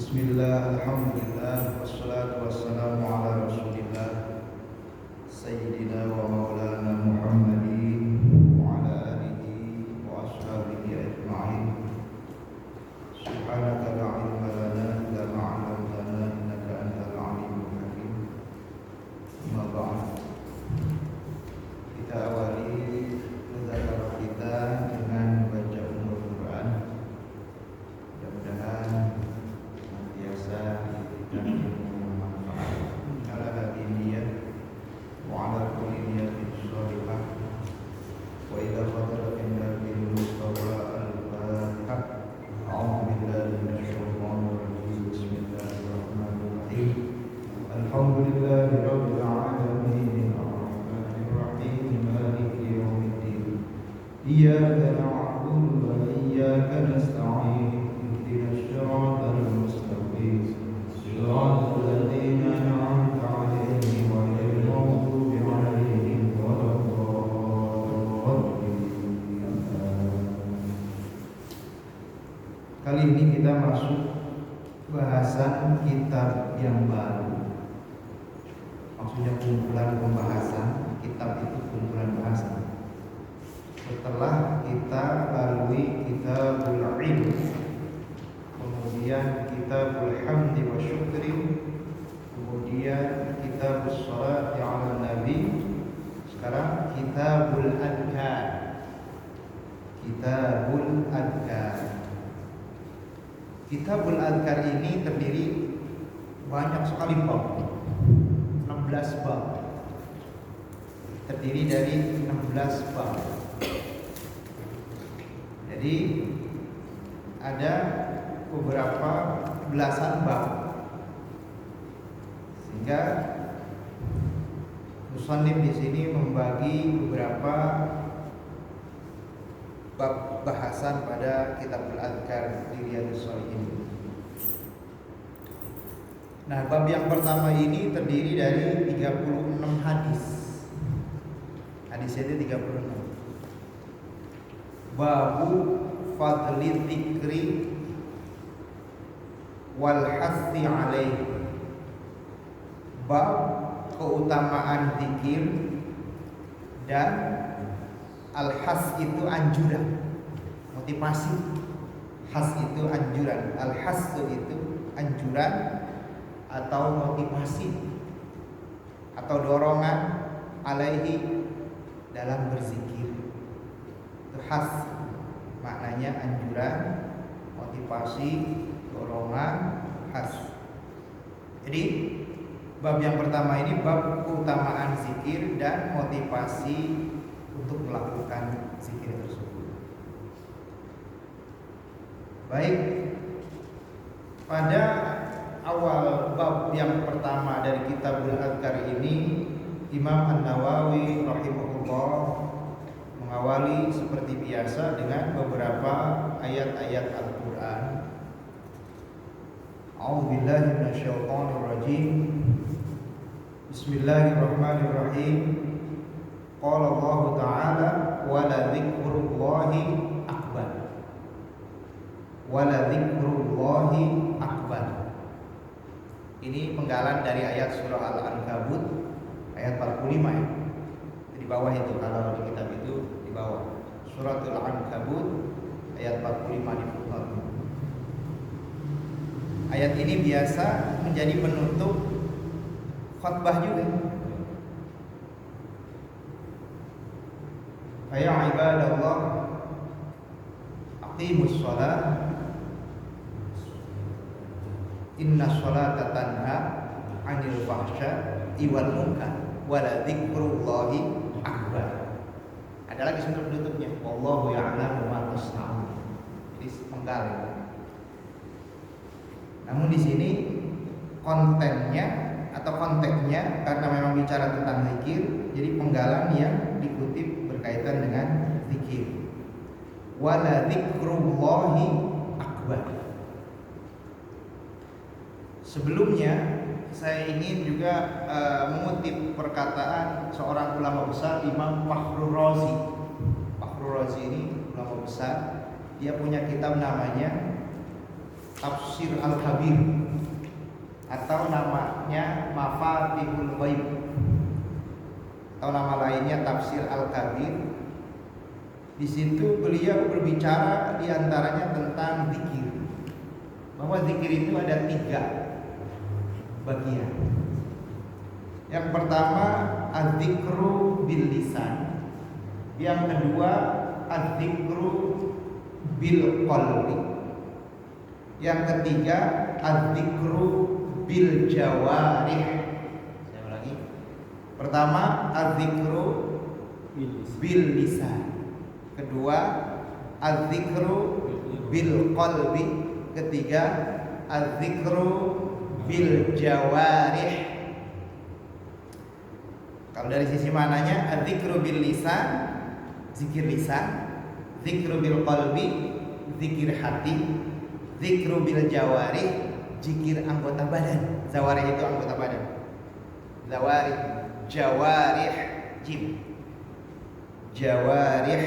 Bismillah, alhamdulillah, wassalatu wassalamu ala rasulillah Sayyidina wa maulana Muhammadin wa ala alihi wa ashabihi ajma'in. Subhanaka la ilma lana illa ma 'allamtana innaka antal alimul hakim. Amma ba'd. Kita awali mudzakirah kita dengan membaca Ummul Quran. Mudah-mudahan biasa dan bermanfaat. Ala hadiniyah wa ala kulli niyatin shalihah. Wa idza qadara inna bil mustawa al-fatihah. A'udzu billahi minasy syaithanir rajim. Bismillahirrahmanirrahim. Alhamdulillahi rabbil alamin. Arrahmanir rahim. Maliki yaumiddin. Iyyaka na'budu wa iyyaka nasta'in. Ihdinas siratal mustaqim. صراط الذين أنعمت عليهم غير المغضوب عليهم ولا الضالين. Kali ini kita masuk bahasan kitab yang baru. Maksudnya kumpulan pembahasan. Kitab itu kumpulan bahasan. Setelah kita lalui kitabul ilm, kemudian kitabul hamdi wa syukri, kemudian kitabus sholati ala nabi, sekarang kitabul adhkar. Kitabul adhkar. Kitabul adhkar ini terdiri banyak sekali bab, 16 bab. Terdiri dari 16 bab. Jadi ada beberapa belasan bab, sehingga musannif di sini membagi beberapa bab bahasan pada kitabul adhkar di Riyadhus Shalihin. Nah, bab yang pertama ini terdiri dari 36 hadis. Hadisnya itu 36. Babu fadli dzikri wal hasdi alaih. Bab keutamaan zikir dan al-has itu anjuran, motivasi. Has itu anjuran, al-has itu anjuran atau motivasi atau dorongan alaihi dalam berzikir. Itu has, maknanya anjuran, motivasi, dorongan, has. Jadi bab yang pertama ini bab keutamaan zikir dan motivasi untuk melakukan zikir tersebut. Baik, pada awal bab yang pertama dari kitabul adhkar ini, Imam An-Nawawi rahimahullah mengawali seperti biasa dengan beberapa ayat-ayat Al-Quran. A'udzubillahi minasyaitonir rajim. Bismillahirrahmanirrahim. Qala Allah Ta'ala wa la dzikrullahi akbar. Wa la dzikrullahi akbar. Ini penggalan dari ayat surah Al-Ankabut ayat 45 ya. Di bawah itu, kalau di kitab itu di bawah. Suratul Ankabut ayat 45 di footnote. Ayat ini biasa menjadi penutup khutbah juga. Ya ibadallah, aqimus shalah, inna sholata tanha 'anil fahsya'i wal munkar wa la dzikrullahi akbar. Ada lagi sunu penutupnya, wallahu ya'lamu ma tasna'un. Jadi penggal. Namun di sini kontennya atau konteksnya karena memang bicara tentang zikir, jadi penggalan yang dikutip berkaitan dengan zikir. Wala dzikrullahi akbar. Sebelumnya saya ingin juga mengutip perkataan seorang ulama besar, Imam Fakhrur Razi. Fakhrur Razi ini ulama besar. Dia punya kitab namanya Tafsir Al-Kabir atau namanya Mafatihul Ghaib atau nama lainnya Tafsir Al-Kabir. Di situ beliau berbicara diantaranya tentang zikir, bahwa zikir itu ada 3 bagian. Yang pertama az-zikru bil lisan, yang kedua az-zikru bil qalbi, yang ketiga az-zikru bil jawarih. Saya ulangi. Pertama az-zikru bil lisan, kedua az-zikru bil qalbi, ketiga az-zikru bil jawarih. Kalau dari sisi mananya, az-zikru bil lisan, zikir lisan, zikru bil qalbi, zikir hati, zikru bil jawarih, zikir anggota badan. Zawarih itu anggota badan. Zawarih, jawarih jim, jawarih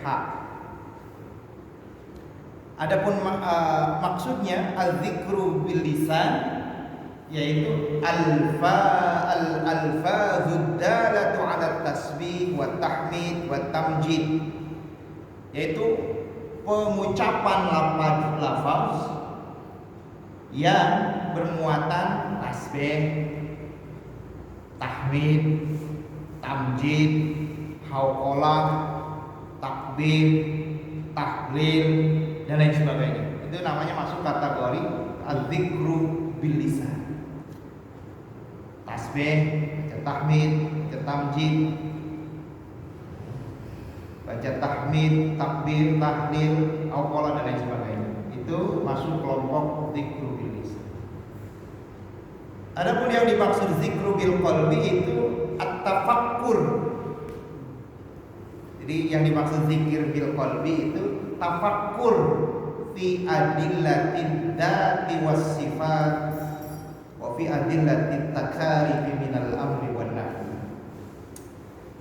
ha. Adapun maksudnya al-zikru bil lisan yaitu al-alfazud dalatu 'ala tasbih wa tahmid wa tamjid, yaitu pengucapan lafaz yang bermuatan tasbih, tahmid, tamjid, hauqalah, takbir, tahlil dan lain sebagainya. Itu namanya masuk kategori az-zikru bil lisan. Tasbih, baca tahmid, baca tamjid, baca tahmid, takbir, tahlil, hauqalah dan lain sebagainya. Itu masuk kelompok zikru bil lisan. Adapun yang dimaksud zikru bil qalbi itu at-tafakkur. Jadi yang dimaksud zikir bil qalbi itu tafakkur fi adillatin dzati was sifat wa fi adillatit takarif minal amri wan nahi.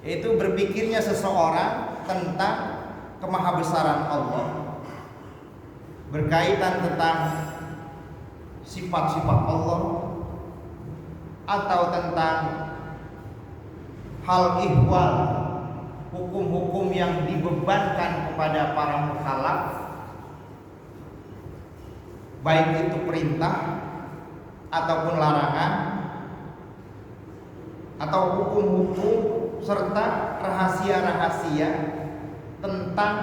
Yaitu berpikirnya seseorang tentang kemahabesaran Allah, berkaitan tentang sifat-sifat Allah, atau tentang hal ihwal, hukum-hukum yang dibebankan kepada para mukallaf, baik itu perintah ataupun larangan, atau hukum-hukum serta rahasia-rahasia tentang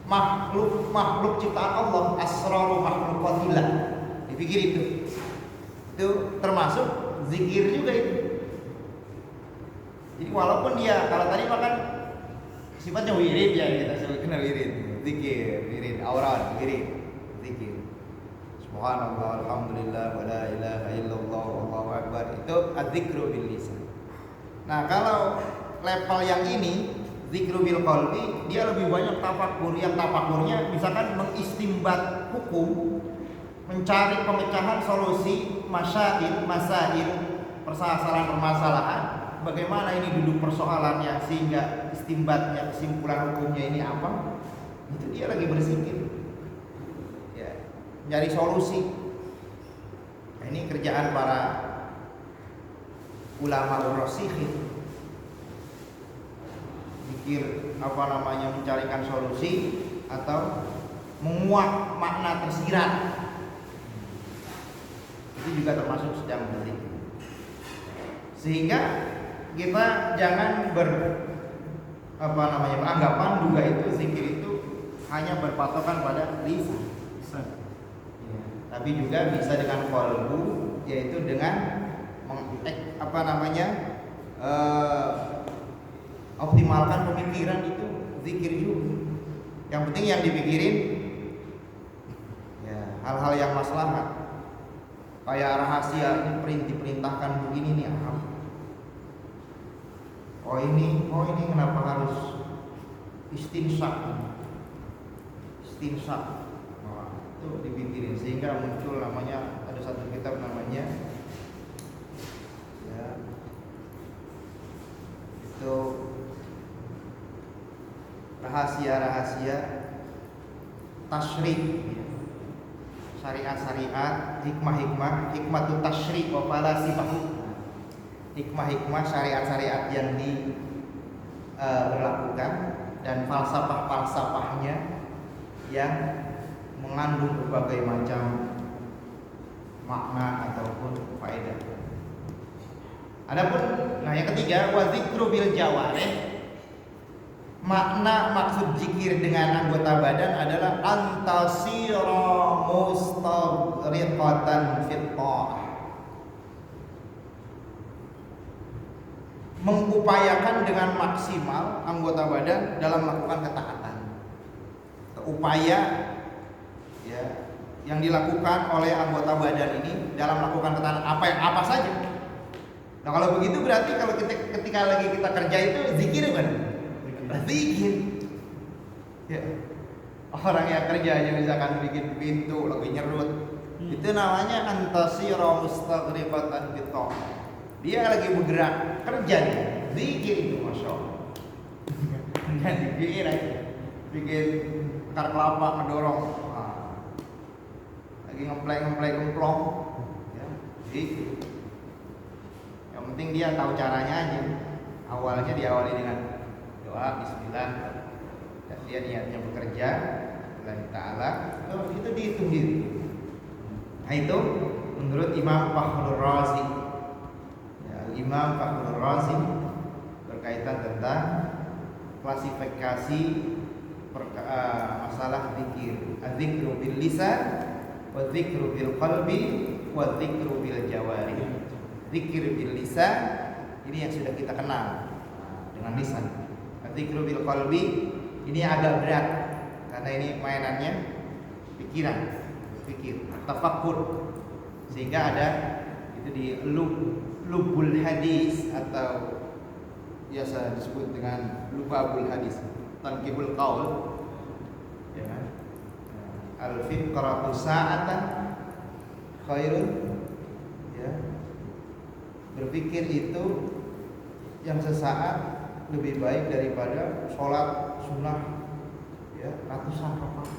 makhluk ciptaan Allah, asraru makhluqatillah. Dipikir itu termasuk zikir juga itu. Jadi walaupun dia, kalau tadi makan sifatnya wirid ya, kita sebutkan wirid, zikir, wirid, aurat, wirid, zikir. Subhanallah, alhamdulillah, wa la ilaha illallah, wallahu akbar. Itu az-zikru bil lisan. Nah, kalau level yang ini zikru bil qalbi, dia lebih banyak tafakkur. Yang tafakkurnya misalkan mengistimbat hukum, mencari pemecahan solusi masail, permasalahan, bagaimana ini duduk persoalannya sehingga istimbatnya, kesimpulan hukumnya ini apa? Itu dia lagi berzikir. Ya, mencari solusi. Nah, ini kerjaan para ulama ar-rasikhin. Mencarikan solusi atau menguak makna tersirat. Itu juga termasuk sedang berzikir. Sehingga kita jangan beranggapan juga itu zikir itu hanya berpatokan pada lisan. Ya. Tapi juga bisa dengan qalbu, yaitu dengan optimalkan pemikiran, itu zikir juga. Yang penting yang dipikirin ya hal-hal yang maslahat. Kayak rahasia ini diperintahkan begini nih apa? Oh ini kenapa harus istinsak? Nah, itu dipikirin sehingga muncul namanya, ada satu kitab namanya ya itu rahasia-rahasia tasyrik, syariat-syariat, hikmah-hikmah, hikmatut tasyri' wa falasifahu. Hikmah-hikmah syariat-syariat yang diberlakukan dan falsafah-falsafahnya yang mengandung berbagai macam makna ataupun faedah. Adapun yang ketiga, wa dzikru bil jawarih. Makna maksud zikir dengan anggota badan adalah antasira mustaghriqatan fit tha'ah. Mengupayakan dengan maksimal anggota badan dalam melakukan ketaatan. Upaya ya yang dilakukan oleh anggota badan ini dalam melakukan ketaatan apa saja. Nah, kalau begitu berarti kalau ketika lagi kita kerja itu zikir kan? Zikir. Ya. Orang yang kerjanya misalkan bikin pintu, lagi nyerut, itu namanya antasira mustaghriqatan fit tha'ah. Dia lagi bergerak kerja nih, zikir itu, masya Allah. Jangan dipikir aja, bikin akar kelapa ngedorong, lagi ngeplay gemplong, ya, zikir. Yang penting dia tahu caranya aja. Awalnya diawali dengan doa Bismillah, dan dia niatnya bekerja lillahi ta'ala, itu dihitung diri. Nah itu menurut Imam Fakhrul Razi. Imam Fakhrul Razi berkaitan tentang klasifikasi masalah zikir. Adzikru bil lisan, wa dzikru bil qalbi, wa dzikru bil jawarih. Zikir bil lisan ini yang sudah kita kenal dengan lisan. Adzikru bil qalbi ini agak berat karena ini mainannya pikiran, pikir, tafakkur, sehingga ada itu di lubul hadis atau biasa disebut dengan lubabul hadis, tanqibul qaul, ya kan? Al-fiqratu sa'atan khairun, ya. Berpikir itu yang sesaat lebih baik daripada sholat sunnah ya ratusan rakaat.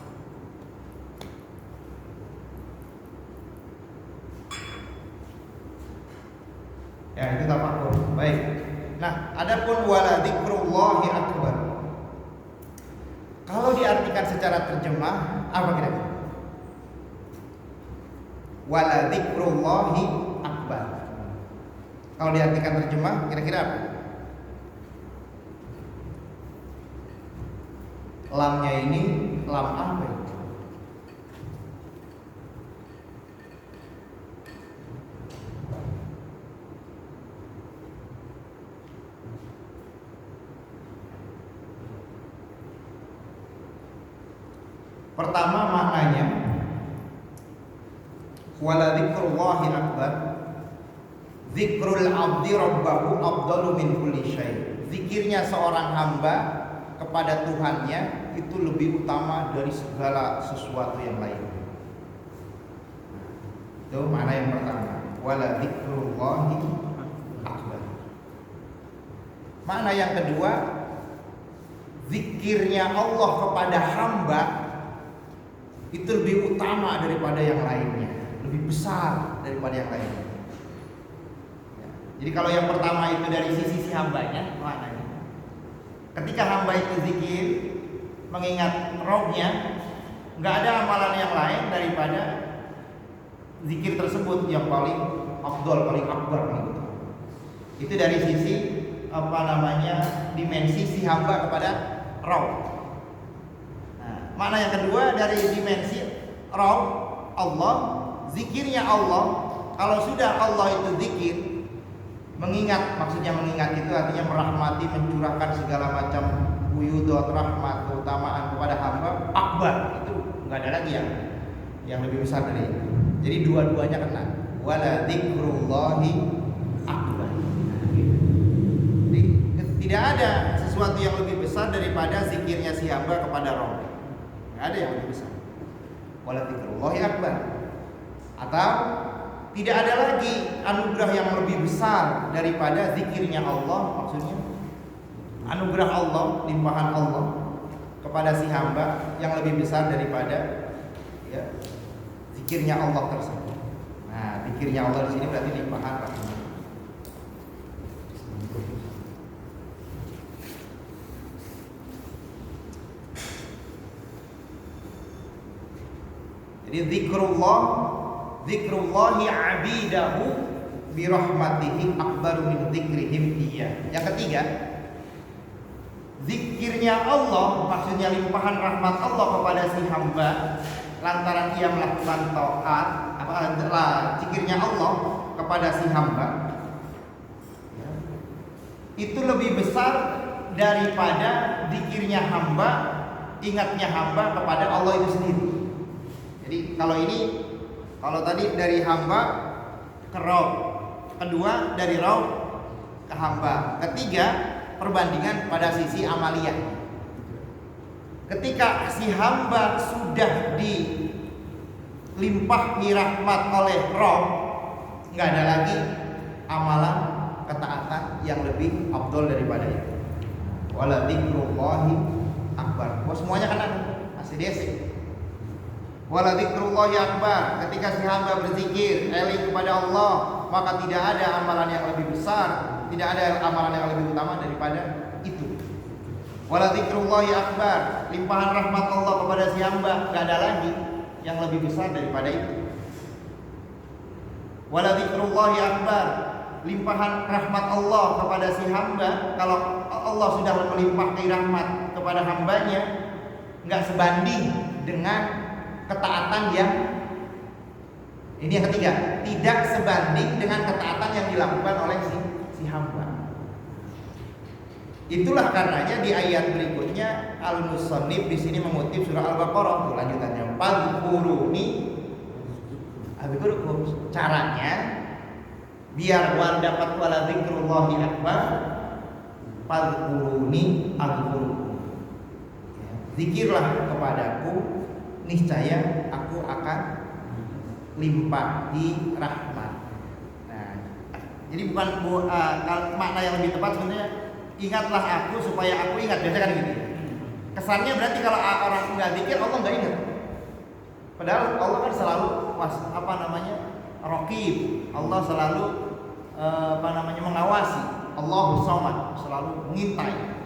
Ya itu tafakkur. Baik. Nah, adapun wala dzikrullahi akbar. Kalau diartikan secara terjemah apa kira-kira? Wala dzikrullahi akbar. Kalau diartikan terjemah kira-kira apa? Lamnya ini lam apa ya? Pertama maknanya wala dzikrullahi akbar, zikrul abdi rabbahu afdalu min kulli syai. Zikirnya seorang hamba kepada Tuhannya itu lebih utama dari segala sesuatu yang lain. Itu makna yang pertama, wala dzikrullahi akbar. Makna yang kedua, zikirnya Allah kepada hamba itu lebih utama daripada yang lainnya, lebih besar daripada yang lainnya. Ya. Jadi kalau yang pertama itu dari sisi hambanya, maknanya ketika hamba itu zikir mengingat Rabbnya, nggak ada amalan yang lain daripada zikir tersebut yang paling afdal, paling akbar gitu. Itu dari sisi dimensi si hamba kepada Rabb. Makna yang kedua dari dimensi Rabb Allah, zikirnya Allah. Kalau sudah Allah itu zikir, mengingat, maksudnya mengingat itu artinya merahmati, mencurahkan segala macam wuyudot, rahmat, keutamaan kepada hamba, akbar, itu nggak ada lagi yang lebih besar dari itu. Jadi dua-duanya kena. Wala dzikrullahi akbar. Jadi tidak ada sesuatu yang lebih besar daripada zikirnya si hamba kepada Rabb. Nggak ada yang lebih besar. Wala dzikrullahi akbar. Atau tidak ada lagi anugerah yang lebih besar daripada zikirnya Allah, maksudnya anugerah Allah, limpahan Allah kepada si hamba yang lebih besar daripada ya, zikirnya Allah tersebut. Nah, zikirnya Allah di sini berarti limpahan rahmat. Jadi zikrullahi abidahu birahmatihi akbaru min zikrihim iya. Yang ketiga, zikirnya Allah, maksudnya limpahan rahmat Allah kepada si hamba lantaran ia melakukan taat, zikirnya Allah kepada si hamba itu lebih besar daripada zikirnya hamba, ingatnya hamba kepada Allah itu sendiri. Jadi kalau tadi dari hamba ke Rabb, kedua dari Rabb ke hamba, ketiga perbandingan pada sisi amaliyah. Ketika si hamba sudah dilimpahi rahmat oleh Rabb, nggak ada lagi amalan ketaatan yang lebih afdol daripada itu. Wala dzikrullahi akbar. Semuanya kan masih desi. Wala dzikrullahi akbar, ketika si hamba berzikir, eling kepada Allah, maka tidak ada amalan yang lebih besar, tidak ada amalan yang lebih utama daripada itu. Wala dzikrullahi akbar, limpahan rahmat Allah kepada si hamba, tidak ada lagi yang lebih besar daripada itu. Wala dzikrullahi akbar, limpahan rahmat Allah kepada si hamba, kalau Allah sudah melimpahkan rahmat kepada hambanya, nggak sebanding dengan ketaatan yang ini yang ketiga, tidak sebanding dengan ketaatan yang dilakukan oleh si hamba. Itulah karenanya di ayat berikutnya Al-Musannif di sini mengutip surah Al-Baqarah, lanjutannya fadhkuruni adzkurukum. Caranya biar dapat wala dzikrullahi akbar, fadhkuruni adzkurukum. Zikirlah kepadaku, niscaya aku akan limpahi rahmat. Nah, jadi bukan makna yang lebih tepat sebenarnya ingatlah aku supaya aku ingat. Biasanya kan gitu. Kesannya berarti kalau orang nggak zikir Allah nggak ingat. Padahal Allah kan selalu raqib. Allah selalu mengawasi. Allahu Samad, selalu mengintai.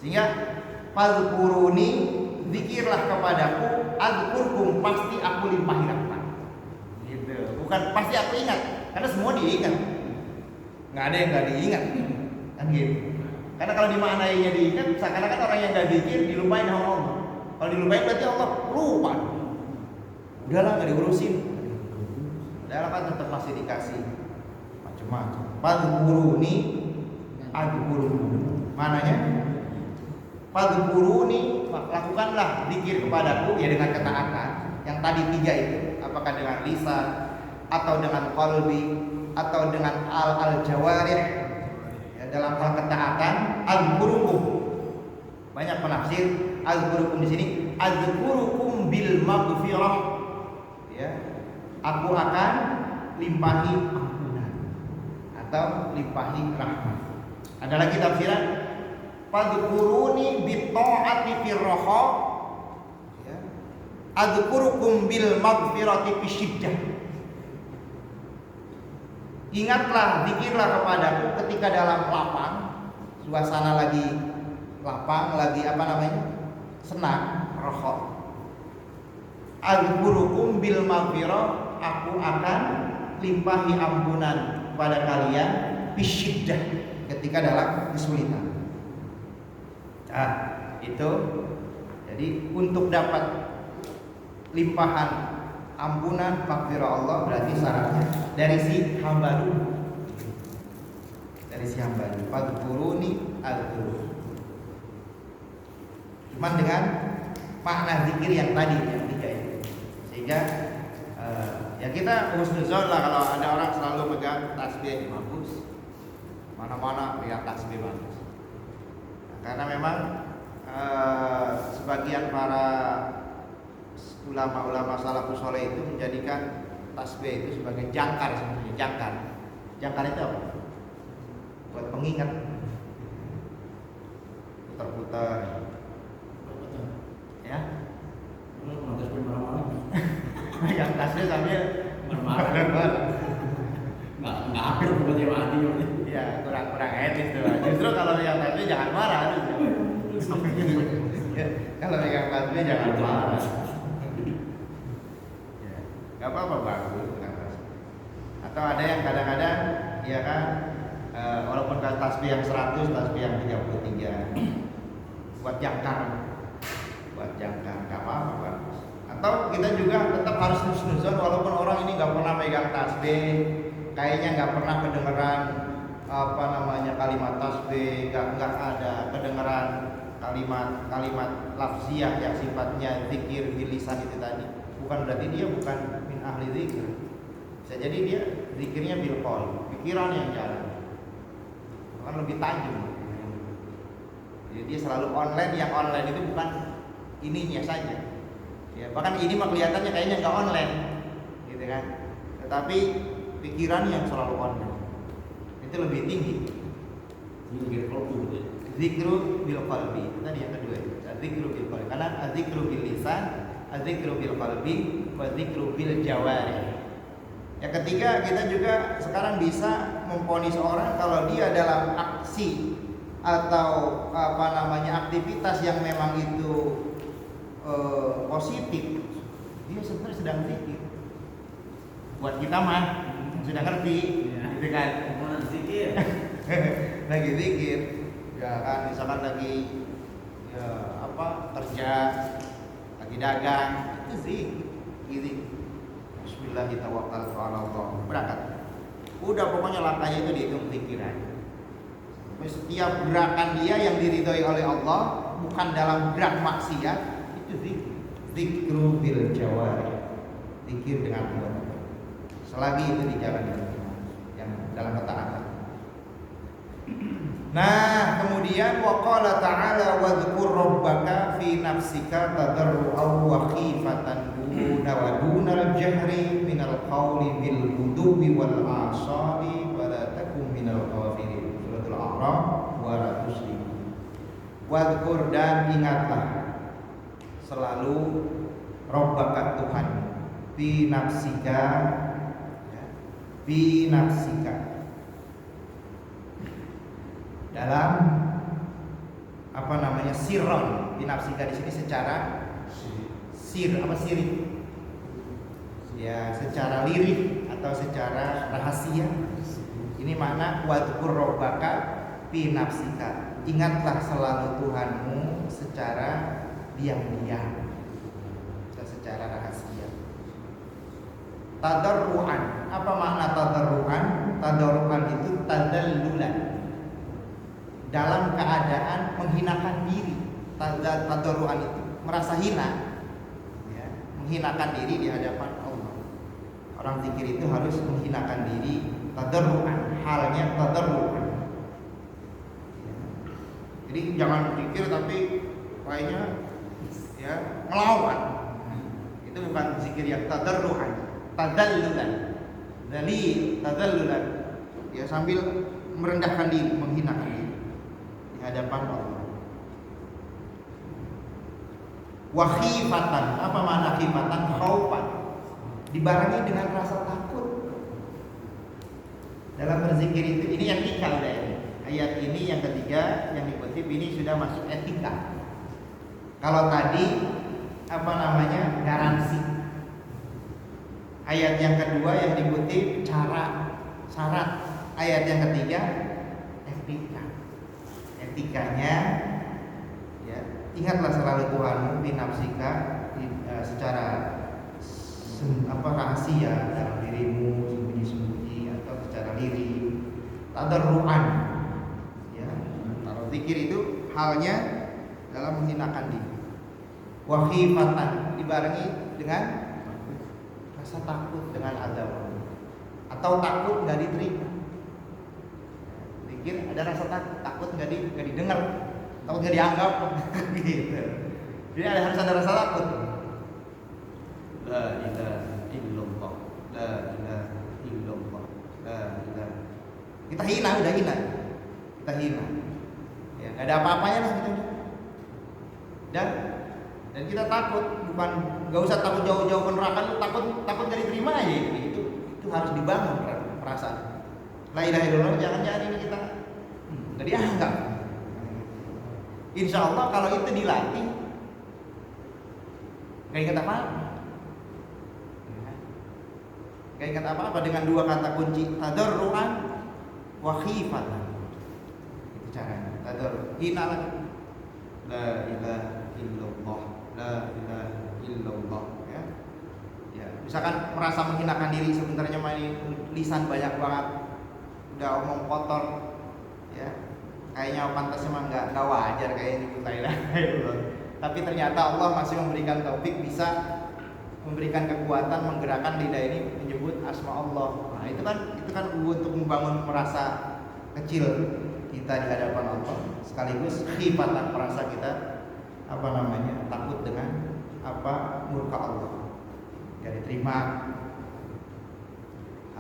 Sehingga fadhkuruni, zikirlah kepadaku, adzkurkum, pasti aku limpahi rahmat. Gitu. Bukan pasti aku ingat, karena semua diingat. Nggak ada yang nggak diingat, kan gitu. Karena kalau dimaknainya diingat, seakan-akan orang yang nggak zikir dilupain sama Allah. Kalau dilupain berarti Allah lupa. Udahlah, nggak diurusin. Udahlah kan tetap masih dikasih macam-macam. Fadhkuruni adzkurkum. Mananya? Fadhkuruni, lakukanlah zikir kepadaku, ya dengan ketaatan. Yang tadi tiga itu, apakah dengan lisan atau dengan qalbi atau dengan al-jawarih, ya, dalam hal ketaatan. Adzkurukum, banyak penafsir adzkurukum di sini, adzkurukum bil maghfirah, ya, aku akan limpahi ampunan atau limpahi rahmat. Ada lagi tafsiran fadhkuruni bitta'ati firraha, ya, adzkurukum bil maghfirati fisyiddah. Ingatlah, zikirlah kepadaku ketika dalam lapang, suasana lagi lapang, lagi senang, raha. Adzkurukum bil maghfirah, aku akan limpahi ampunan kepada kalian fisyiddah, ketika dalam kesulitan. Nah, itu jadi untuk dapat limpahan ampunan maghfirah Allah berarti syaratnya dari si hamba dulu. Dari si hamba dulu. Fadhkuruni adzkurukum. Cuman dengan makna zikir yang tadi, yang tiga itu. Sehingga ya kita husnuzon lah kalau ada orang selalu pegang tasbih, bagus. Mana-mana pegang tasbih bagus. Karena memang sebagian para ulama-ulama salafus saleh itu menjadikan tasbih itu sebagai jangkar sebenarnya. Jangkar itu apa? Buat pengingat. Putar-putar. Ya. megang tasbih sambil marah-marah. Nggak akur buat yang mati. Ya kurang etis tuh. Justru kalau megang tasbih jangan marah. Kalau megang tasbih jangan marah. Ya, nggak apa-apa bagus. Atau ada yang kadang-kadang ya kan walaupun tasbih yang 100, tasbih yang 33 buat jangkar nggak apa-apa bagus. Atau kita juga tetap harus husnuzon walaupun orang ini nggak pernah megang tasbih, kayaknya nggak pernah kedengeran kalimat tasbih, nggak ada kedengeran kalimat lafziyah yang sifatnya zikir bil lisan itu tadi. Bukan berarti dia bukan min ahli zikir. Bisa jadi dia zikirnya bil qaul, pikiran yang jalan. Kan lebih tajam. Jadi dia selalu online, yang online itu bukan ininya saja. Ya, bahkan ini mah kelihatannya kayaknya nggak online, gitu kan? Tetapi pikiran yang selalu online itu lebih tinggi. Zikru bil qalbi. Tadi yang kedua itu. Zikru bil qalbi. Karena zikru bil lisan, zikru bil qalbi, wa zikru bil jawari. Yang ketiga, kita juga sekarang bisa memvonis orang kalau dia dalam aksi atau aktivitas yang memang itu positif, dia sebenarnya sedang zikir. Buat kita mah sudah ngerti, gitu kan? Zikir. Lagi zikir, ya kan? Misalkan lagi kerja, lagi dagang, itu zikir. Bismillahirrahmanirrahim. Berangkat. Udah pokoknya langkahnya itu dihitung pikiran. Setiap gerakan dia yang diridhoi oleh Allah, bukan dalam gerak maksiat, itu zikir. Zikru bil jawari. Zikir dengan anggota. Selagi itu dijalankan yang dalam ketaatan. Nah, kemudian waqala ta'ala wadhkur rabbaka fi nafsika tadarru'an wa khifatan wa dunal jahri minal qawli bil ghudubi wal asali wa la takum minal ghafirin. Suratul A'raf 205. Wadhkur, dan ingatlah selalu rabbaka Tuhan fi nafsika, fi nafsika, dalam sirron. Binafsika di sini secara siri, ya secara lirih atau secara rahasia. Ini makna wadhkur rabbaka fi nafsika, ingatlah selalu Tuhanmu secara diam-diam, secara rahasia. Tadarruan, apa makna tadarruan? Tadarruan itu tadallulan, dalam keadaan menghinakan diri. Tadarruan itu merasa hina, ya, menghinakan diri di hadapan Allah. Orang zikir itu harus menghinakan diri, tadarruan, halnya tadarruan. Jadi jangan zikir tapi kayaknya ya melawan. Itu bukan zikir yang tadarruan, tadallulan. Dari tadallulan, ya sambil merendahkan diri, menghinakan diri di hadapan Allah. Wa khifatan, apa makna khifatan? Khaufan, dibarengi dengan rasa takut. Dalam berzikir itu, ini yang etika udah ini. Ayat ini yang ketiga yang dikutip ini sudah masuk etika. Kalau tadi garansi. Ayat yang kedua yang dikutip syarat. Ayat yang ketiga etika. Etikanya, ya, ingatlah selalu Tuhanmu di nafsika, secara rahasia dalam dirimu, sembunyi-sembunyi atau secara lirih. Tadarruan, ya. Kalau zikir itu halnya dalam menghinakan diri. Wa khifatan, dibarengi dengan rasa takut dengan azab atau takut nggak diterima. Zikir ada rasa takut nggak didengar, takut nggak dianggap, gitu. Jadi harus ada rasa takut. La ilaha illallah, la ilaha illallah, la ilaha. Kita hina, udah hina. Kita hina. Ya, nggak ada apa-apanya lah gitu. Dan kita takut bukan nggak usah takut jauh-jauh ke neraka, takut nggak diterima aja. Itu harus dibangun perasaan. La ilaha illallah jangan ini kita nggak dianggap. Insya Allah kalau itu dilatih nggak ingat apa-apa. Nggak ingat apa-apa dengan dua kata kunci tadarruan wa khifatan. Itu caranya. Tadarru. Hina lagi. La ilaha illallah. La ilaha illallah. Ya. Misalkan merasa menghinakan diri sebenarnya main lisan banyak banget. Udah omong kotor. Ya. Kayaknya pantasnya mah enggak wajar kayak nyebut la ilaha illallah. Tapi ternyata Allah masih memberikan taufik bisa memberikan kekuatan menggerakkan lidah ini menyebut asma Allah. Nah, itu kan untuk membangun merasa kecil kita di hadapan Allah, sekaligus khifatan merasa kita takut dengan murka Allah, gak diterima,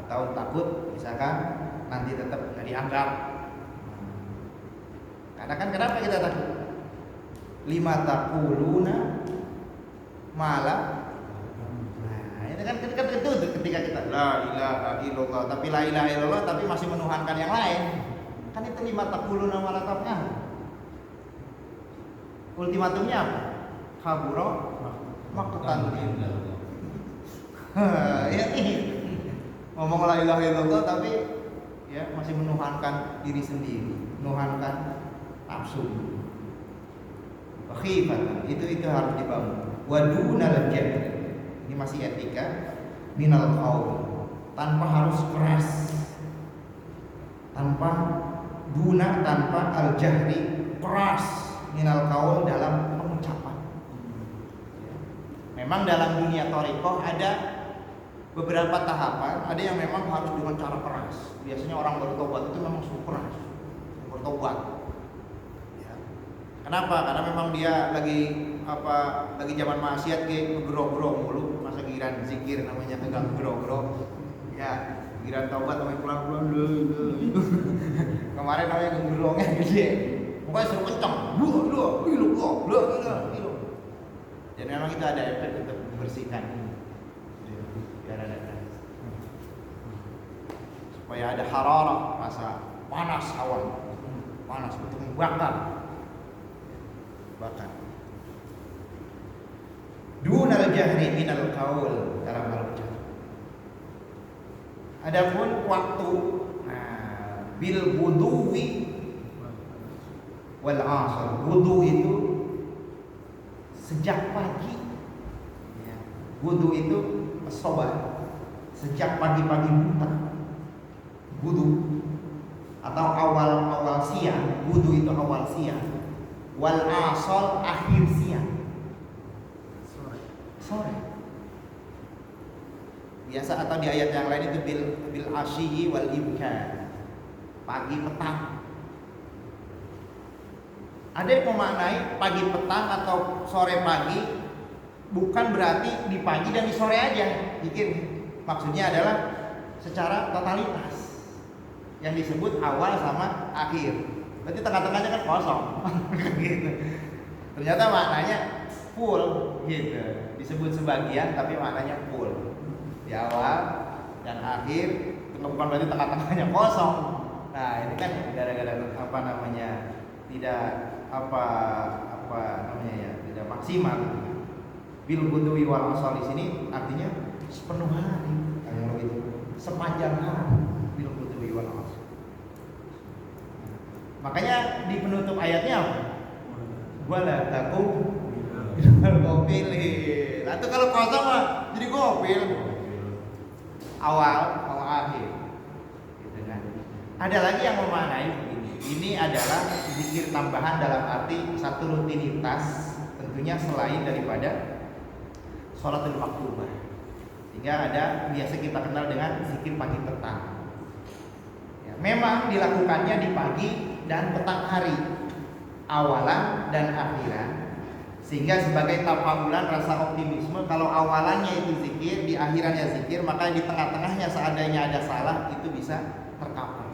atau takut misalkan nanti tetap nggak dianggap. Karena kan kenapa kita takut? Lima taquluna malah. Nah, itu kan itu ketika kita la ilaha illallah, tapi la ilaha illallah tapi masih menuhankan yang lain. Kan itu lima taquluna malah taf'al. Ultimatumnya apa? Kabura maqtan. Ya ini. Ngomong la ilaha illallah tapi ya masih menuhankan diri sendiri, menuhankan nafsu. Khifatan itu harus dibangun. Wadunal jahr. Ini masih etika minal qaul, tanpa harus keras, tanpa al-jahri, keras minal qaul dalam pengucapan. Memang dalam dunia thariqah ada beberapa tahapan, ada yang memang harus dengan cara keras. Biasanya orang bertobat itu memang suka keras, bertobat. Kenapa? Karena memang dia lagi zaman maksiat kayak gerog-gerog mulu, masa giran zikir namanya kagak gerog-gerog. Ya, giran taubat sampai pulang-pulang kemarin namanya gerognya gede. Pokoknya seru kencang. Gila. Jadi memang kita ada efek untuk membersihkan biar ada supaya ada hararah, rasa panas awan. Panas untuk membakar. Dunal jahri minal qaul dalam al-ucapan. Adapun waktu bil wudu'i wal 'asr. Wudu itu sejak pagi. Ya. Wudu itu sobat. Sejak pagi-pagi buta. Wudu atau awal siang. Wudu itu awal siang. Wal asal akhir siang, sore. Biasa atau di ayat yang lain itu bil asyi wal ibkar, pagi petang. Ada yang memaknai pagi petang atau sore pagi bukan berarti di pagi dan di sore aja. Maksudnya adalah secara totalitas yang disebut awal sama akhir. Berarti tengah-tengahnya kan kosong. Gitu. Ternyata maknanya full gitu. Disebut sebagian tapi maknanya full. Di awal dan akhir itu bukan berarti tengah-tengahnya kosong. Nah, ini kan gara-gara tidak maksimal. Bil budwi wal asal di sini artinya sepenuh hari, kayak begitu. Sepanjang hari bil budwi wal asal. Makanya di penutup ayatnya apa? Wala takum gofilin. Atau kalau kosong mah jadi gofil. Awal akhir. Gitu kan. Ada lagi yang memaknai begini. Ini adalah zikir tambahan dalam arti satu rutinitas, tentunya selain daripada sholatul maktubah. Sehingga ada biasa kita kenal dengan zikir pagi petang. Ya, memang dilakukannya di pagi dan petang hari, awalan dan akhiran, sehingga sebagai tafahulan rasa optimisme kalau awalannya itu zikir, di akhirannya zikir, maka di tengah-tengahnya seandainya ada salah itu bisa tercover.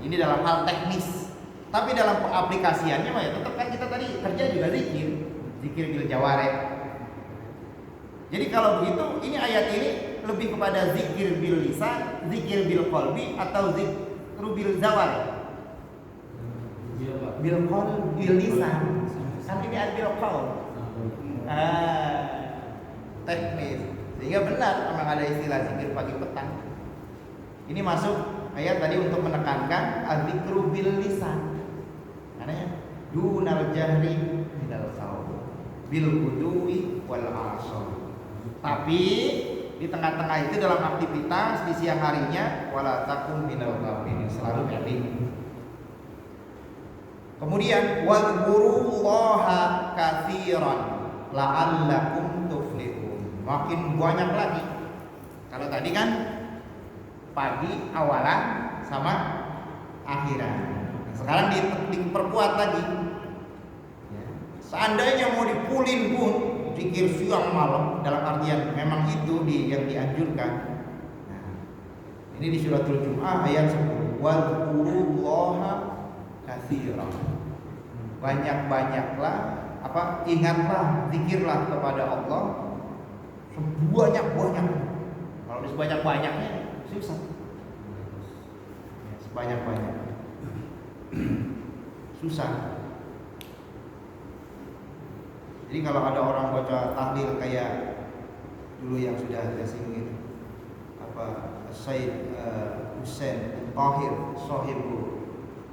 Ini dalam hal teknis, tapi dalam pengaplikasiannya ya tetap kan kita tadi kerja juga zikir, zikir bil jawareh. Jadi kalau begitu, ini ayat ini lebih kepada zikir bil lisan, zikir bil qalbi, atau zikir bil jawareh. Bil qalbi, bil lisan. Kan ini ada bil qalbi. Teknis. Sehingga benar memang ada istilah zikir pagi petang. Ini masuk ayat tadi untuk menekankan al-zikru bil lisan. Karena dunal jahri minal qaul bil qudui wal asar. Tapi di tengah-tengah itu dalam aktivitas di siang harinya wala takum minal ghafilin, selalu berhati. Kemudian wadhkurullaha katsiran la'allakum tuflihun. Makin banyak lagi. Kalau tadi kan pagi awalan sama akhiran. Sekarang diperkuat lagi. Seandainya mau dipulin pun zikir siang malam, dalam artian memang itu yang dianjurkan. Nah, ini di suratul Jumu'ah ayat 10. Wadhkurullaha katsiran. Banyak-banyaklah ingatlah, zikirlah kepada Allah sebanyak-banyak. Kalau sebanyak-banyaknya susah. Sebanyak-banyak susah. Jadi kalau ada orang baca tahlil kayak dulu yang sudah saya singgung itu, Said Hussein Tahir Sohibu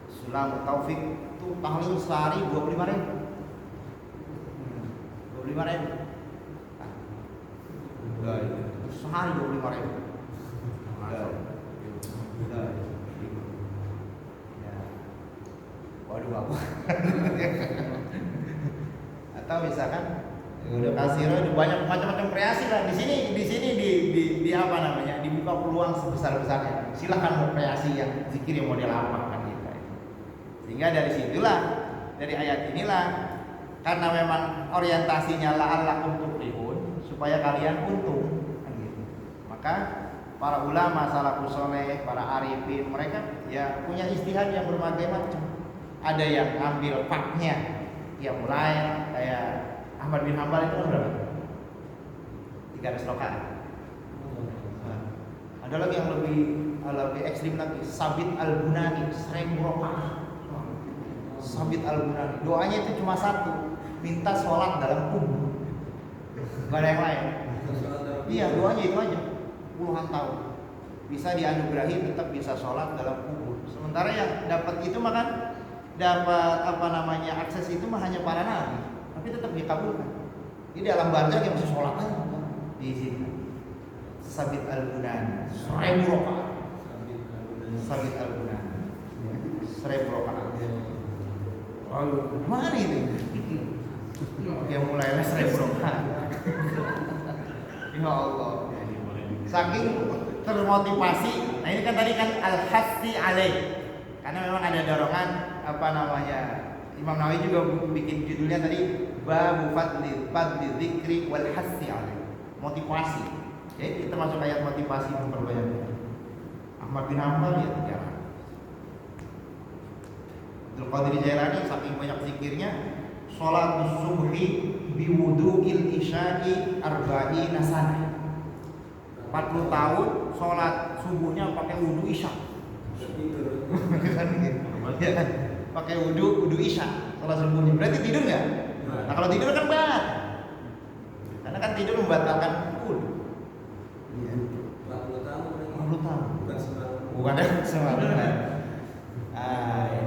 Sulam Taufik, itu tahlil sehari 25.000. 25.000. Sehari 25.000. Waduh apa? Atau misalkan udah kasih itu banyak macam-macam kreasi lah di sini di apa namanya, dibuka peluang sebesar-besarnya. Silakan mau kreasi yang zikir yang model apa kan kita. Sehingga dari situlah, dari ayat inilah, karena memang orientasinya la'allakum tuflihun, supaya kalian untung kan gitu. Maka para ulama salafus saleh, para arifin, mereka ya punya istihad yang berbagai macam. Ada yang ambil faknya, ya mulai kayak Ahmad bin Hanbal itu kan berapa? 300 rakaat. Ada lagi yang lebih ekstrim lagi, Sabit al-Bunani 1000 rakaat. Sabit al-Bunani doanya itu cuma satu, minta sholat dalam kubur, gak ada yang lain. Iya, doanya itu aja, puluhan tahun bisa dianugerahi tetap bisa sholat dalam kubur. Sementara yang dapat itu makan dapat akses itu mah hanya para nabi, tapi tetap dikabulkan. Di dalam barzakh yang masih sholat aja diizinkan. Sabit al-Bunani 1000 rakaat. Sabit al-Bunani 1000 rakaat. Mana itu? Yang mulai 1000 rakaat. Ya Allah. Saking termotivasi. Nah ini kan tadi kan al-hassi alaih. Karena memang ada dorongan Imam Nawawi juga bikin judulnya tadi babu fadli dzikri wal hassi alaih. Motivasi. Jadi kita masuk ayat motivasi memperbanyak. Ahmad bin Hanbal ya 3. Abdul Qadir Jailani saking banyak zikirnya, sholatus subhi biwudu'il isya'i arba'ina sanah. 40 tahun sholat subuhnya pakai wudu isya. Pakai wudu isya sholat subuhnya. Berarti tidur nggak? Nah kalau tidur kan batal. Karena kan tidur membatalkan wudu. 40 tahun. Bukan sembarangan.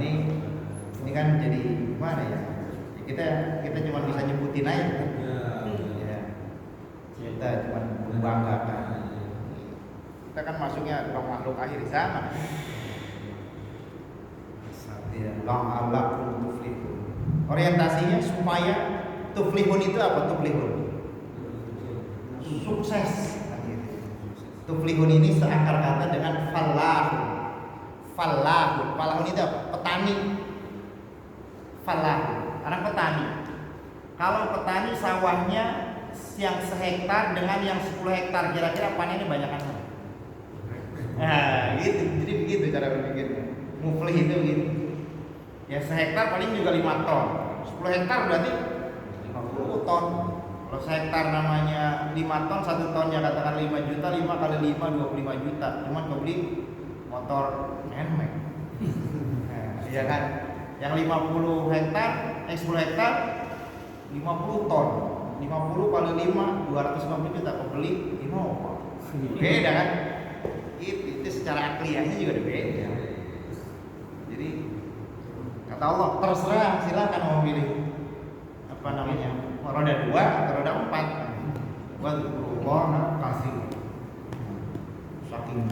Ini kan jadi gimana ya? Kita cuma bisa nyebutin aja. Ya. Kita cuma membanggakan. Kita kan masuknya dalam makhluk akhir zaman. La'allakum tuflihun. Orientasinya supaya tuflihun itu apa? Tuflihun sukses. Tuflihun ini seakar kata dengan fallahu. Falahun itu apa? Petani. Falahu, orang petani. Kalau petani sawahnya yang sehektar dengan yang 10 hektar, kira-kira panennya banyakan mana? Nah, gitu. Jadi begitu cara berpikirnya. Muflih itu gitu. Ya sehektar paling juga 5 ton. 10 hektar berarti 50 50 ton. Kalau sehektar namanya 5 ton, 1 tonnya katakan 5 juta, 5 kali 5 25 juta. Cuman kau beli motor NMAX. Nah, iya kan? Yang 50 hektar, 10 hektar 50 ton. 50 kali 5 250 juta, kau beli Innova. Beda kan? Itu secara akliahnya juga beda. Jadi kata Allah, terserah, silakan mau pilih apa namanya, roda 2 atau roda 4. Wadzukurullaha katsira. Saking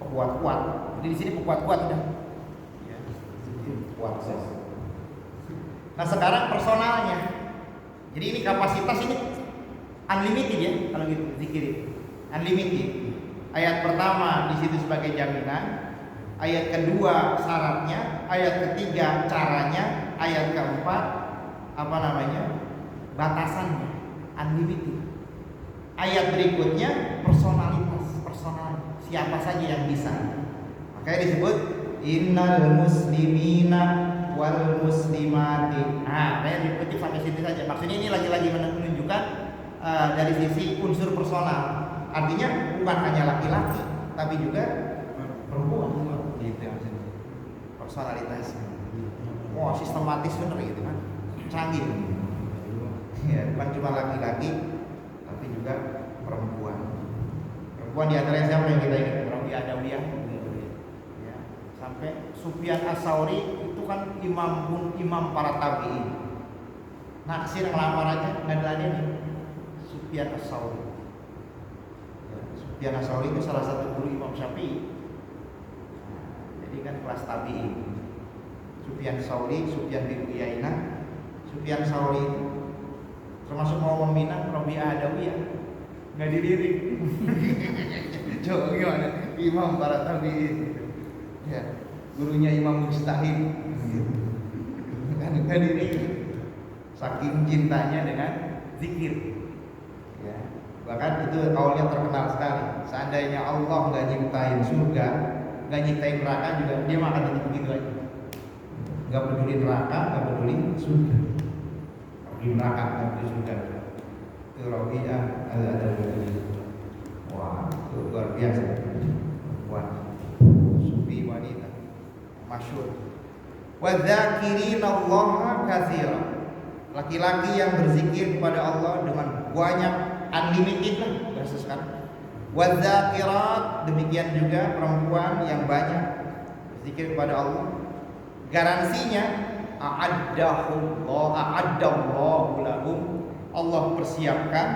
kuat-kuat. Jadi di sini kuat-kuat udah. Ya, kuat ses. Nah sekarang personalnya. Jadi ini kapasitas ini unlimited ya kalau gitu zikir itu. Unlimited. Ayat pertama di situ sebagai jaminan, ayat kedua syaratnya, ayat ketiga caranya, ayat keempat apa namanya? Batasannya, unlimited. Ayat berikutnya personalitas, personal. Siapa saja yang bisa. Makanya disebut innal muslimina wal muslimati. Nah, saya dikutip sampai situ saja. Maksudnya ini lagi-lagi menunjukkan dari sisi unsur personal. Artinya bukan hanya laki-laki, tapi juga perempuan. Gitu maksudnya. Personalitas. Wah, sistematis bener gitu kan. Canggih. Ya, bukan cuma laki-laki, tapi juga perempuan. Perempuan di antaranya siapa yang kita ingat? Rabi Adawiyah. Ya, sampai Sufyan As-Tsauri itu kan imam para tabi'in. Naksir ngelamar aja nggak diladenin. Sufyan As-Tsauri. Sufyan As-Tsauri itu salah satu guru Imam Syafi'i. Jadi kan kelas tabi'in. Sufyan As-Tsauri, Sufyan bin Uyainah, Sufyan As-Tsauri termasuk mau meminang Rabi'ah Adawiyah, nggak dilirik. Coba gimana? Imam para tabi'in, ya gurunya Imam Mujtahid, kan nggak dilirik. Saking cintanya dengan zikir. Ya. Bahkan itu kaulnya terkenal sekali. Seandainya Allah nggak nyiptain surga, nggak nyiptain neraka juga, dia makan tetap begitu aja. Nggak peduli neraka, nggak peduli surga. Di neraka, nggak peduli surga. Itu Rabi'ah Al-Adawiyah. Wah, itu luar biasa. Wah, sufi wanita masyhur. Wa dzakirina Allaha katsiran. Laki-laki yang berzikir kepada Allah dengan banyak, unlimited lah bahasa sekarang. Wadzakirat, demikian juga perempuan yang banyak berzikir kepada Allah. Garansinya a'addallahu lahum, Allah persiapkan,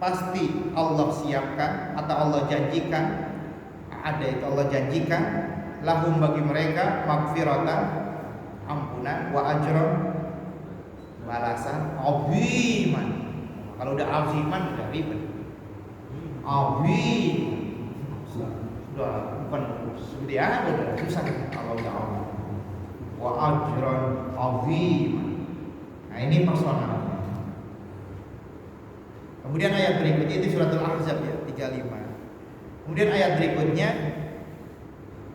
pasti Allah siapkan atau Allah janjikan. Itu Allah janjikan lahum bagi mereka magfiratan, ampunan, wa ajran, balasan aziman. Kalau udah aziman udah ribet. Azim sudah bukan segede apa, udah susah kalau udah azim. Wa ajran aziman. Nah ini personal. Kemudian ayat berikutnya itu suratul Ahzab ya 35. Kemudian ayat berikutnya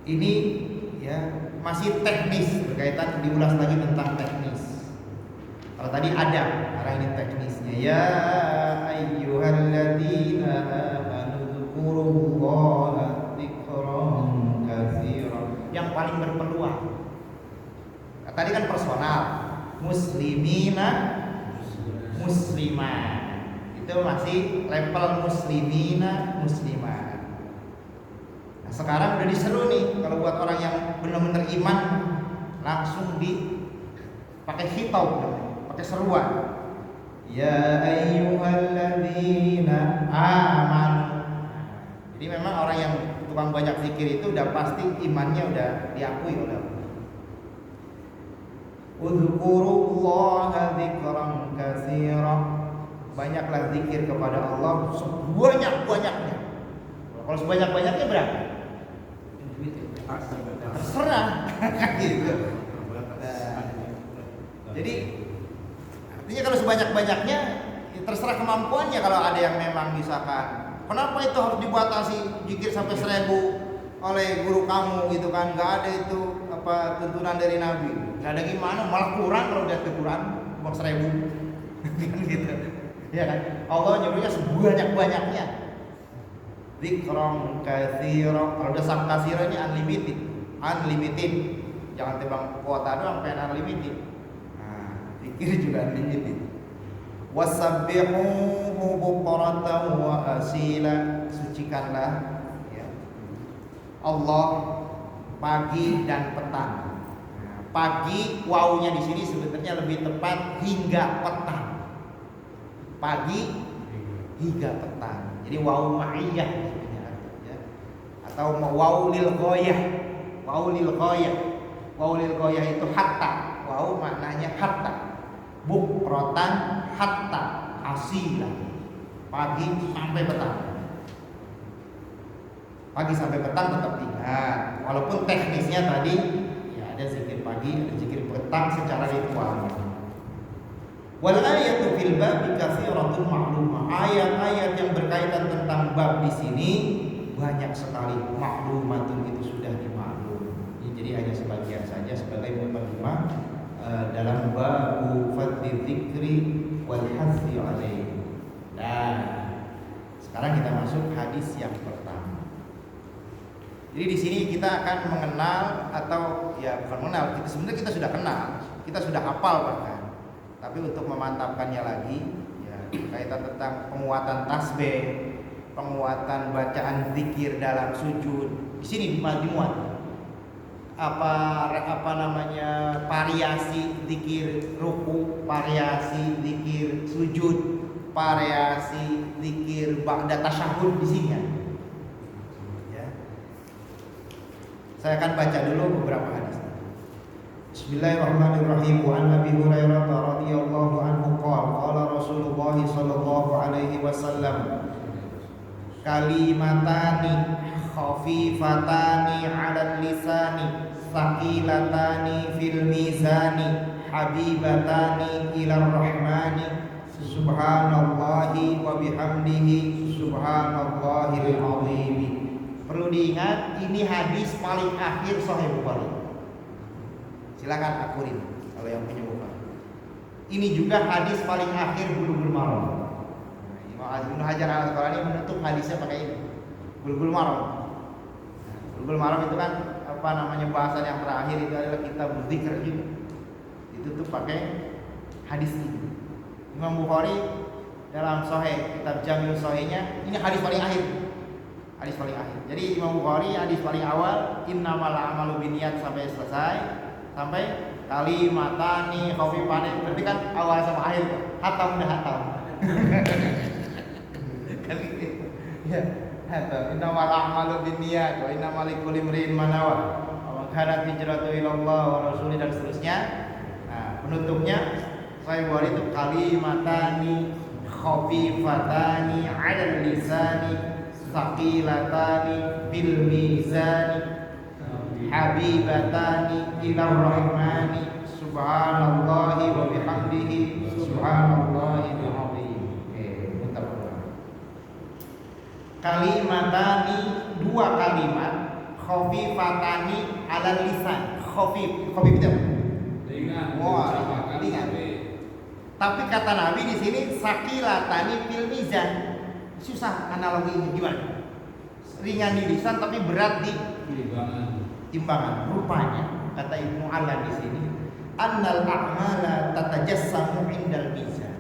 ini ya masih teknis, berkaitan, diulas lagi tentang teknis. Kalau tadi ada, sekarang ini teknisnya. Ya ayyuhalladzina amanu dzkurullaha dzikran katsiran. Yang paling berpeluang. Nah, tadi kan personal, muslimina, muslimah. Itu masih level muslimina, muslimah. Nah, sekarang udah diseru nih kalau buat orang yang benar-benar iman, langsung pakai hitau, pakai seruan. Ya ayyuhalladzina amanu. Jadi memang orang yang tukang banyak zikir itu udah pasti imannya udah diakui oleh Allah. Udzkurullaha dzikran katsiran. Banyaklah zikir kepada Allah sebanyak-banyaknya. Kalau sebanyak-banyaknya berapa? Terserah. Gitu. Jadi artinya kalau sebanyak-banyaknya ya terserah kemampuannya. Kalau ada yang memang misalkan, kenapa itu harus dibatasi zikir sampai 1000 oleh guru kamu gitu kan? Nggak ada itu apa tuntunan dari Nabi. Nggak ada gimana, malah kurang kalau lihat ke Quran. cuma 1000 kan gitu. Ya kan? Allah nyuruhnya sebanyak-banyaknya. Dzikron katsiran. Kalau udah sam katsiran ini unlimited. Jangan tebang kuota doang, pengen unlimited. Nah, zikir juga unlimited. Wasabbihuhu bukratan wa asila. Sucikanlah ya Allah pagi dan petang. Nah, pagi wawunya di sini sebenarnya lebih tepat hingga petang. Pagi hingga petang. Jadi wawu ma'iyah ya. Atau wawu lil ghayah. Wawu lil ghayah. Wawu lil ghayah itu hatta. Wawu maknanya hatta. Bukratan hatta asila. Pagi sampai petang. Pagi sampai petang tetap ingat. Walaupun teknisnya tadi ya ada zikir pagi, ada zikir petang secara ritual. Wal ayatu fil bab katsiratun ma'lumah. Ayat-ayat yang berkaitan tentang bab di sini banyak sekali. Maklumatun itu sudah dimaklum. Jadi hanya sebagian saja sebagai mukadimah dalam babu fadli dzikri wal hasri alaihi. Dan sekarang kita masuk hadis yang pertama. Jadi di sini kita akan mengenal atau ya bukan mengenal, sebenarnya kita sudah kenal, kita sudah hafal bahkan. Tapi untuk memantapkannya lagi, ya kaitan tentang penguatan tasbih, penguatan bacaan zikir dalam sujud. Di sini dimuat. Apa namanya variasi zikir ruku, variasi zikir sujud, variasi zikir ba'da tasyahud di sini. Ya. Saya akan baca dulu beberapa hadis. Bismillahirrahmanirrahim. Wa an Abi Hurairah radhiyallahu anhu qala Rasulullah sallallahu alaihi wasallam kalimatani khafifatani 'alal lisani saqilatani fil mizani habibatani ilar rahmani subhanallahi wa bihamdihi subhanallahil azim. Perlu diingat ini hadis paling akhir Sahih Bukhari. Silakan akurin kalau yang punya Bukhari. Ini juga hadis paling akhir Bulughul Maram. Imam Ibnu Hajar Al-Asqalani menutup hadisnya pakai ini. Bulughul Maram. Bulughul Maram itu kan apa namanya bahasan yang terakhir itu adalah kitab dzikir juga. Ditutup pakai hadis ini. Imam Bukhari dalam Sahih, kitab Jami'us Sahihnya ini hadis paling akhir. Hadis paling akhir. Jadi Imam Bukhari hadis paling awal innamal a'malu binniyat sampai selesai, sampai kalimatani khafifani. Berarti kan awal sama akhir hatam dah hatam. Kan gitu. Ya, hatam. Innamal a'malu binniyat wa innamal likulli imrin ma nawa. Wa kanat hijratu ila Allah wa rasulih dan seterusnya. Nah, penutupnya Sahih Bukhari itu kalimatani khafifatani 'alal lisani saqilatani bil mizani habibatani ilar rahmani subhanallahi wa bihamdihi subhanallahil azim. Kalimatani dua kalimat khafifatani 'alal lisan. Khafif itu ringan. Ringan. Tapi kata Nabi di sini saqilatani fil mizan. Susah analoginya gimana? Ringan di lisan tapi berat di timbangan. Rupanya kata Ibnu Ala di sini, annal a'mala tatajassamu indal mizan.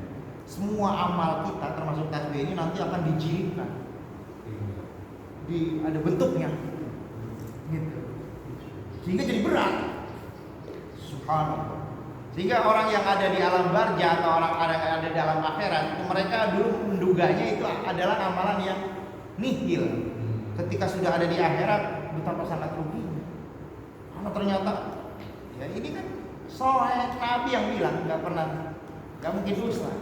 Semua amal kita termasuk tasbih ini nanti akan dijilidkan. Ada bentuknya. Gitu. Sehingga jadi berat. Subhanallah. Sehingga orang yang ada di alam barzah atau orang yang ada di alam akhirat itu mereka dulu menduganya itu adalah amalan yang nihil. Ketika sudah ada di akhirat betapa sangat ruginya. Karena ternyata ya ini kan soal Nabi yang bilang nggak mungkin dusta.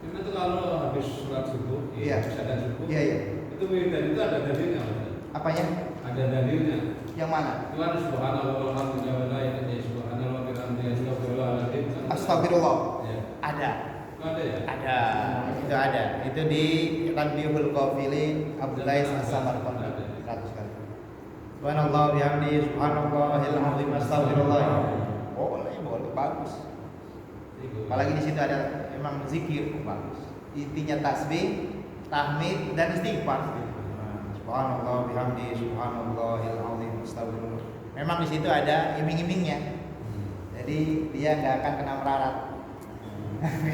Karena itu kalau habis sholat subuh, iya. Ada subuh, iya. Itu wiridan itu ada dalilnya. Apanya? Ada dalilnya. Yang mana? Itu kan subhanallah walhamdulillah wa la ilaha illallah subhanallah wa bihamdihi astagfirullahaladzim. Astagfirullah. Ya. Ada. Itu ada ya? Ada. Itu ada. Itu di Tanbihul Qafili Abdullah As-Samarqandi. 100 kali. Subhanallah bihamdihi subhanallahil azim astagfirullah. Boleh bagus. Apalagi di situ ada emang zikir, bagus. Intinya tasbih, tahmid dan istighfar. Subhanallah bihamdi, subhanallahil azim, astagfirullah. Memang di situ ada iming-imingnya. Jadi dia nggak akan kena melarat.